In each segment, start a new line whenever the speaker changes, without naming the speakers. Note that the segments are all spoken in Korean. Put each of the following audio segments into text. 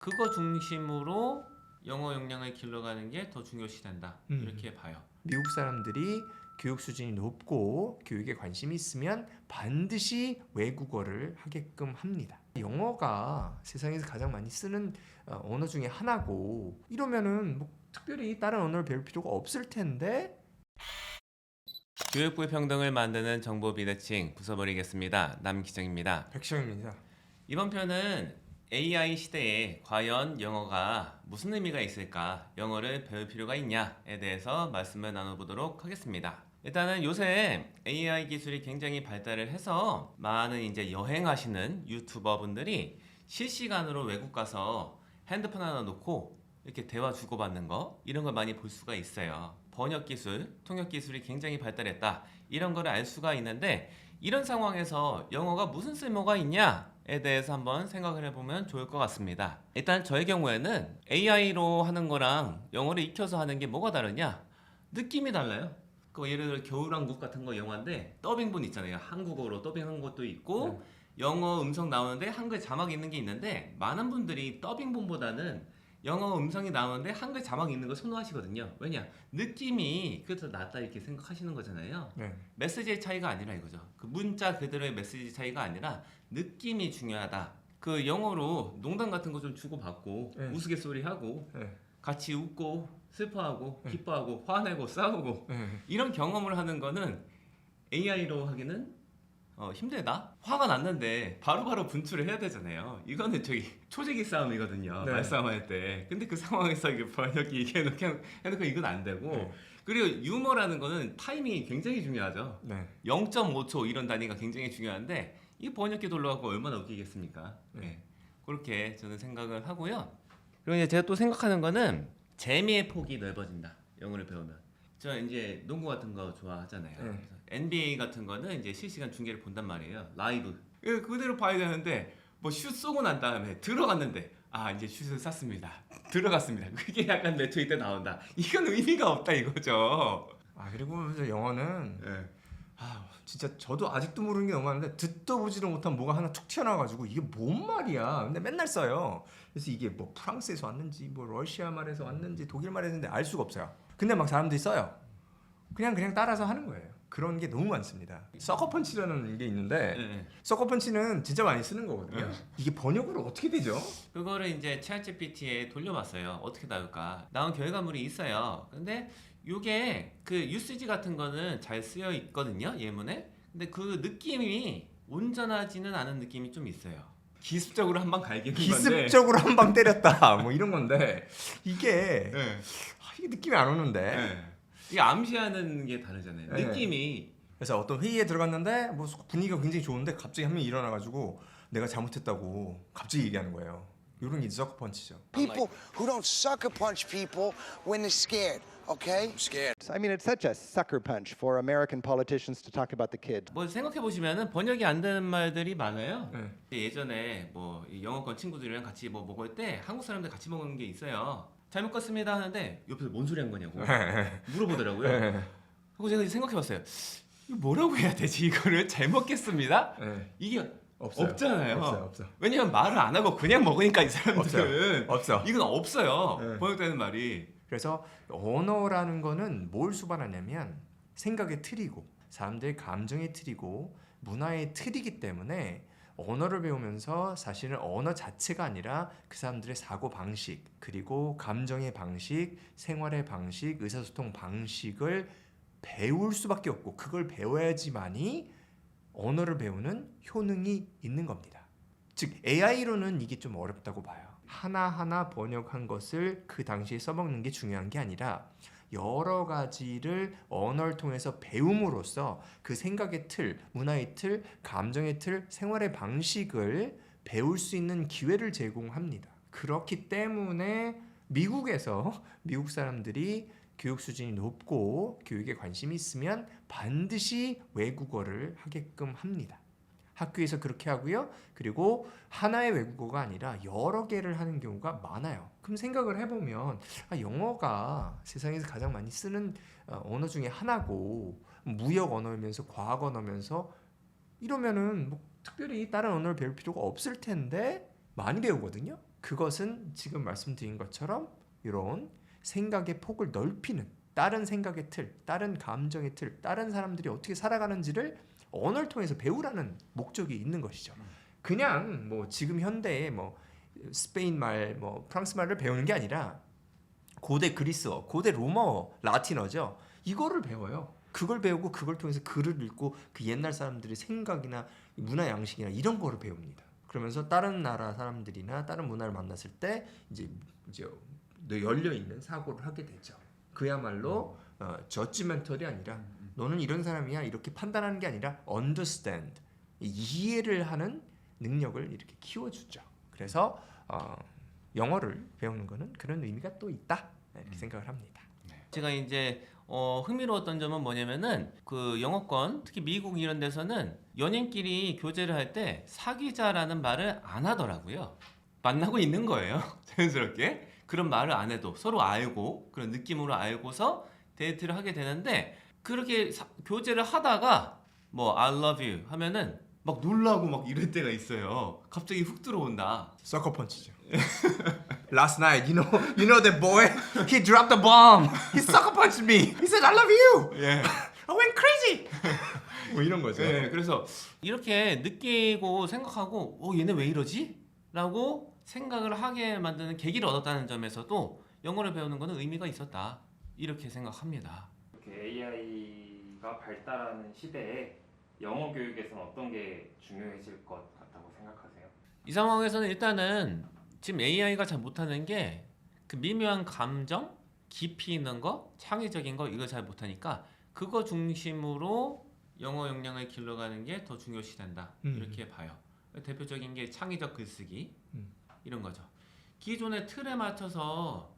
그거 중심으로 영어 역량을 길러가는 게 더 중요시 된다. 이렇게 봐요.
미국 사람들이 교육 수준이 높고 교육에 관심이 있으면 반드시 외국어를 하게끔 합니다. 영어가 세상에서 가장 많이 쓰는 언어 중에 하나고 이러면은 뭐 특별히 다른 언어를 배울 필요가 없을 텐데.
교육부 평등을 만드는 정보 비대칭 부숴버리겠습니다. 남기정입니다.
백시영입니다.
이번 편은 AI 시대에 과연 영어가 무슨 의미가 있을까, 영어를 배울 필요가 있냐에 대해서 말씀을 나눠보도록 하겠습니다. 일단은 요새 AI 기술이 굉장히 발달을 해서 많은 이제 여행하시는 유튜버 분들이 실시간으로 외국 가서 핸드폰 하나 놓고 이렇게 대화 주고받는 거, 이런 걸 많이 볼 수가 있어요. 번역 기술, 통역 기술이 굉장히 발달했다, 이런 거를 알 수가 있는데, 이런 상황에서 영어가 무슨 쓸모가 있냐에 대해서 한번 생각을 해보면 좋을 것 같습니다. 일단 저의 경우에는 AI로 하는 거랑 영어를 익혀서 하는 게 뭐가 다르냐? 느낌이 달라요. 예를 들어 겨울왕국 같은 거 영화인데 더빙본 있잖아요. 한국어로 더빙한 것도 있고 영어 음성 나오는데 한글 자막 있는 게 있는데, 많은 분들이 더빙본보다는 영어 음성이 나오는데 한글 자막 있는 걸 선호하시거든요. 왜냐? 느낌이 그래서 낫다 이렇게 생각하시는 거잖아요. 메시지의 차이가 아니라 이거죠. 그 문자 그대로의 메시지 차이가 아니라 느낌이 중요하다. 그 영어로 농담 같은 거 좀 주고받고 우스갯소리하고 같이 웃고 슬퍼하고 기뻐하고 화내고 싸우고 이런 경험을 하는 거는 AI로 하기는 힘들다? 화가 났는데 바로바로 분출을 해야 되잖아요. 이거는 초재기 싸움이거든요. 말싸움할 때. 근데 그 상황에서 이게 번역기 해놓고 이건 안 되고. 그리고 유머라는 거는 타이밍이 굉장히 중요하죠. 0.5초 이런 단위가 굉장히 중요한데 이 번역기 돌려갖고 얼마나 웃기겠습니까? 그렇게 저는 생각을 하고요. 그리고 이제 제가 또 생각하는 거는 재미의 폭이 넓어진다. 영어를 배우면. 저 이제 농구 같은 거 좋아하잖아요. 그래서 NBA 같은 거는 이제 실시간 중계를 본단 말이에요. 라이브. 그대로 봐야 되는데 뭐 슛 쏘고 난 다음에 들어갔는데 이제 슛을 쐈습니다. 들어갔습니다. 그게 약간 몇 초 있다 나온다. 이건 의미가 없다 이거죠.
그리고 영어는 진짜 저도 아직도 모르는 게 너무 많은데 듣도 보지도 못한 뭐가 하나 툭 튀어나와가지고 이게 뭔 말이야. 근데 맨날 써요. 그래서 이게 뭐 프랑스에서 왔는지 뭐 러시아 말에서 왔는지 독일 말에서 왔는지 알 수가 없어요. 근데 막 사람들이 써요. 그냥 따라서 하는 거예요. 그런 게 너무 많습니다. 서커펀치라는 게 있는데 서커펀치는 진짜 많이 쓰는 거거든요. 이게 번역으로 어떻게 되죠?
그거를 이제 챗GPT에 돌려봤어요. 어떻게 나올까? 나온 결과물이 있어요. 근데 요게 그 유스지 같은 거는 잘 쓰여 있거든요, 예문에. 근데 그 느낌이 온전하지는 않은 느낌이 좀 있어요. 기습적으로 한 방 갈기는 건데.
기습적으로 한 방 때렸다 뭐 이런 건데 이게 이게 느낌이 안 오는데.
이게 암시하는 게 다르잖아요. 느낌이.
그래서 어떤 회의에 들어갔는데 뭐 분위기가 굉장히 좋은데 갑자기 한 명이 일어나가지고 내가 잘못했다고 갑자기 얘기하는 거예요. 이런 게 서커펀치죠.
People who don't sucker punch people when they're scared, okay?
Scared. I mean, it's such a sucker punch for American politicians to talk about the kid.
뭐 생각해 보시면은 번역이 안 되는 말들이 많아요. 예전에 뭐 영어권 친구들이랑 같이 뭐 먹을 때 한국 사람들 같이 먹는 게 있어요. 잘 먹었습니다 하는데 옆에서 뭔 소리 한 거냐고 물어보더라고요. 그리고 제가 생각해봤어요. 이거 뭐라고 해야 되지? 이거를 잘 먹겠습니다? 이게 없잖아요.
없어.
왜냐면 말을 안 하고 그냥 먹으니까 이 사람들은
없어.
이건 없어요. 번역되는 말이.
그래서 언어라는 거는 뭘 수반하냐면 생각의 틀이고 사람들의 감정의 틀이고 문화의 틀이기 때문에 언어를 배우면서 사실은 언어 자체가 아니라 그 사람들의 사고 방식, 그리고 감정의 방식, 생활의 방식, 의사소통 방식을 배울 수밖에 없고, 그걸 배워야지만이 언어를 배우는 효능이 있는 겁니다. 즉 AI로는 이게 좀 어렵다고 봐요. 하나하나 번역한 것을 그 당시에 써먹는 게 중요한 게 아니라 여러 가지를 언어를 통해서 배움으로써 그 생각의 틀, 문화의 틀, 감정의 틀, 생활의 방식을 배울 수 있는 기회를 제공합니다. 그렇기 때문에 미국에서 미국 사람들이 교육 수준이 높고 교육에 관심이 있으면 반드시 외국어를 하게끔 합니다. 학교에서 그렇게 하고요. 그리고 하나의 외국어가 아니라 여러 개를 하는 경우가 많아요. 그럼 생각을 해보면 영어가 세상에서 가장 많이 쓰는 언어 중에 하나고 무역 언어면서 과학 언어면서 이러면은 뭐 특별히 다른 언어를 배울 필요가 없을 텐데 많이 배우거든요. 그것은 지금 말씀드린 것처럼 이런 생각의 폭을 넓히는 다른 생각의 틀, 다른 감정의 틀, 다른 사람들이 어떻게 살아가는지를 언어를 통해서 배우라는 목적이 있는 것이죠. 그냥 뭐 지금 현대의 뭐 스페인 말, 뭐 프랑스 말을 배우는 게 아니라 고대 그리스어, 고대 로마어, 라틴어죠. 이거를 배워요. 그걸 배우고 그걸 통해서 글을 읽고 그 옛날 사람들의 생각이나 문화 양식이나 이런 거를 배웁니다. 그러면서 다른 나라 사람들이나 다른 문화를 만났을 때 이제 열려 있는 사고를 하게 되죠. 그야말로 저지멘털이 아니라 너는 이런 사람이야 이렇게 판단하는 게 아니라 understand 이해를 하는 능력을 이렇게 키워주죠. 그래서 영어를 배우는 거는 그런 의미가 또 있다 이렇게 생각을 합니다.
제가 이제 흥미로웠던 점은 뭐냐면은 그 영어권 특히 미국 이런 데서는 연인끼리 교제를 할 때 사귀자라는 말을 안 하더라고요. 만나고 있는 거예요. 자연스럽게 그런 말을 안 해도 서로 알고 그런 느낌으로 알고서 데이트를 하게 되는데 그렇게 교제를 하다가 뭐 I love you 하면은 막 놀라고 막 이럴 때가 있어요. 갑자기 훅 들어온다.
서커 펀치죠. Last night, you know that boy? He dropped the bomb. He sucker punched me. He said, "I love you."
예.
I went crazy. 뭐 이런 거죠.
네, 그래서 이렇게 느끼고 생각하고 얘네 왜 이러지? 라고 생각을 하게 만드는 계기를 얻었다는 점에서도 영어를 배우는 것은 의미가 있었다. 이렇게 생각합니다.
이렇게 AI가 발달하는 시대에 영어 교육에서는 어떤 게 중요해질 것 같다고 생각하세요?
이 상황에서는 일단은 지금 AI가 잘 못하는 게 그 미묘한 감정, 깊이 있는 거, 창의적인 거 이거 잘 못하니까 그거 중심으로 영어 역량을 길러가는 게 더 중요시 된다. 이렇게 봐요. 대표적인 게 창의적 글쓰기 이런 거죠. 기존의 틀에 맞춰서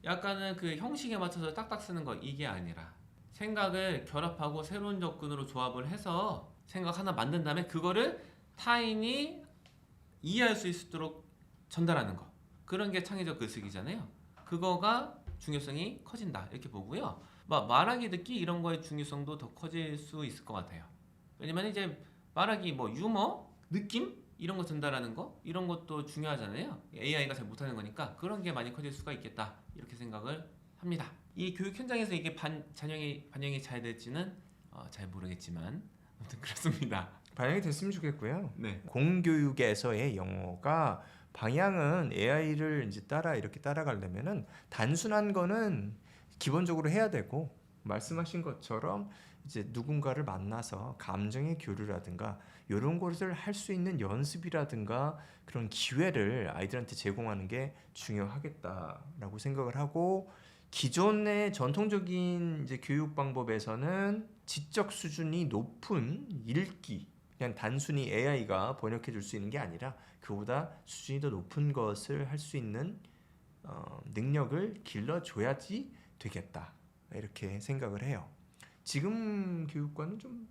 약간은 그 형식에 맞춰서 딱딱 쓰는 거 이게 아니라 생각을 결합하고 새로운 접근으로 조합을 해서 생각 하나 만든 다음에 그거를 타인이 이해할 수 있도록 전달하는 거 그런 게 창의적 글쓰기잖아요. 그거가 중요성이 커진다 이렇게 보고요. 말하기 듣기 이런 거의 중요성도 더 커질 수 있을 것 같아요. 왜냐면 이제 말하기 뭐 유머, 느낌 이런 거 전달하는 거 이런 것도 중요하잖아요. AI가 잘 못하는 거니까 그런 게 많이 커질 수가 있겠다 이렇게 생각을 합니다. 이 교육 현장에서 이게 반영이 잘 될지는 잘 모르겠지만 아무튼 그렇습니다.
반영이 됐으면 좋겠고요.
네.
공교육에서의 영어가 방향은 AI를 이제 이렇게 따라가려면은 단순한 거는 기본적으로 해야 되고 말씀하신 것처럼 이제 누군가를 만나서 감정의 교류라든가 이런 것을 할 수 있는 연습이라든가 그런 기회를 아이들한테 제공하는 게 중요하겠다라고 생각을 하고 기존의 전통적인 이제 교육 방법에서는 지적 수준이 높은 읽기 그냥 단순히 AI가 번역해 줄 수 있는 게 아니라 그보다 수준이 더 높은 것을 할 수 있는 능력을 길러줘야지 되겠다 이렇게 생각을 해요. 지금 교육과는 좀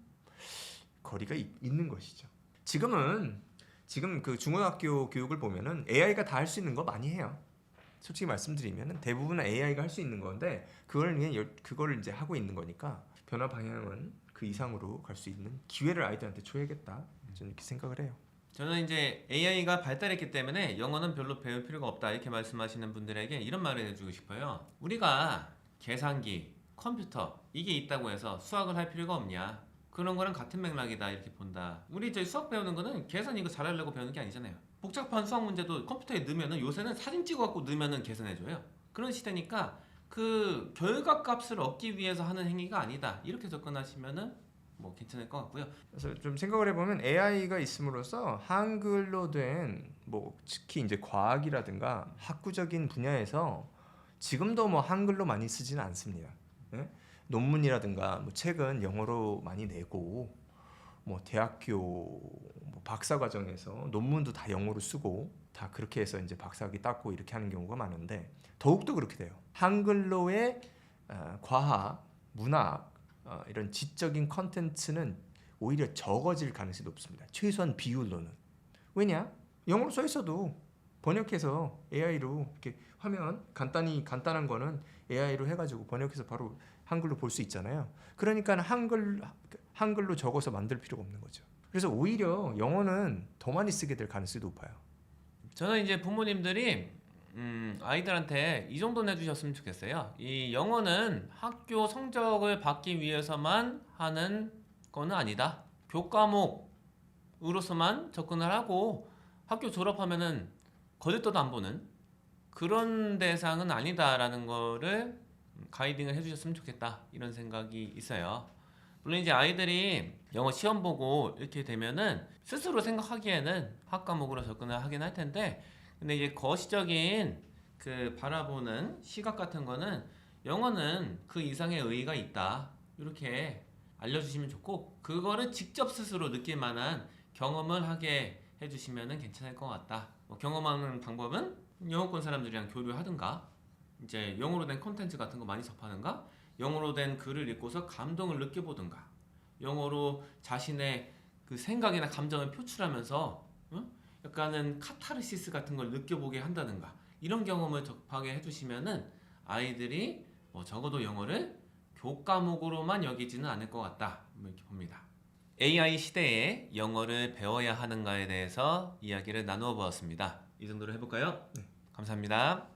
거리가 있는 것이죠. 지금 그 중고등학교 교육을 보면은 AI가 다 할 수 있는 거 많이 해요. 솔직히 말씀드리면은 대부분은 AI가 할 수 있는 건데 그걸 이제 하고 있는 거니까 변화 방향은 그 이상으로 갈 수 있는 기회를 아이들한테 줘야겠다. 저는 이렇게 생각을 해요.
저는 이제 AI가 발달했기 때문에 영어는 별로 배울 필요가 없다 이렇게 말씀하시는 분들에게 이런 말을 해주고 싶어요. 우리가 계산기, 컴퓨터 이게 있다고 해서 수학을 할 필요가 없냐? 그런 거랑 같은 맥락이다 이렇게 본다. 우리 저희 수학 배우는 거는 계산 이거 잘하려고 배우는 게 아니잖아요. 복잡한 수학 문제도 컴퓨터에 넣으면은 요새는 사진 찍어갖고 넣으면은 계산해줘요. 그런 시대니까 그 결과값을 얻기 위해서 하는 행위가 아니다. 이렇게 접근하시면은 뭐 괜찮을 것 같고요.
그래서 좀 생각을 해보면 AI가 있음으로써 한글로 된 뭐 특히 이제 과학이라든가 학구적인 분야에서 지금도 뭐 한글로 많이 쓰지는 않습니다. 예? 논문이라든가 뭐 책은 영어로 많이 내고 뭐 대학교 뭐 박사 과정에서 논문도 다 영어로 쓰고 다 그렇게 해서 이제 박사학위 땄고 이렇게 하는 경우가 많은데 더욱더 그렇게 돼요. 한글로의 과학, 문학 이런 지적인 컨텐츠는 오히려 적어질 가능성이 높습니다. 최소한 비율로는. 왜냐? 영어로 써 있어도 번역해서 AI로 이렇게 화면 간단한 거는 AI로 해가지고 번역해서 바로 한글로 볼 수 있잖아요. 그러니까 한글로 적어서 만들 필요가 없는 거죠. 그래서 오히려 영어는 더 많이 쓰게 될 가능성이 높아요.
저는 이제 부모님들이 아이들한테 이 정도는 해주셨으면 좋겠어요. 이 영어는 학교 성적을 받기 위해서만 하는 거는 아니다. 교과목으로서만 접근을 하고 학교 졸업하면은 거들떠도 안 보는 그런 대상은 아니다라는 거를 가이딩을 해주셨으면 좋겠다 이런 생각이 있어요. 물론 이제 아이들이 영어 시험 보고 이렇게 되면은 스스로 생각하기에는 학과목으로 접근을 하긴 할 텐데, 근데 이제 거시적인 그 바라보는 시각 같은 거는 영어는 그 이상의 의의가 있다 이렇게 알려주시면 좋고, 그거를 직접 스스로 느낄 만한 경험을 하게 해주시면 괜찮을 것 같다. 뭐 경험하는 방법은 영어권 사람들이랑 교류하든가, 이제 영어로 된 콘텐츠 같은 거 많이 접하는가, 영어로 된 글을 읽고서 감동을 느껴보든가, 영어로 자신의 그 생각이나 감정을 표출하면서 약간은 카타르시스 같은 걸 느껴보게 한다든가, 이런 경험을 접하게 해주시면은 아이들이 뭐 적어도 영어를 교과목으로만 여기지는 않을 것 같다 이렇게 봅니다. AI 시대에 영어를 배워야 하는가에 대해서 이야기를 나누어 보았습니다. 이 정도로 해볼까요? 네. 감사합니다.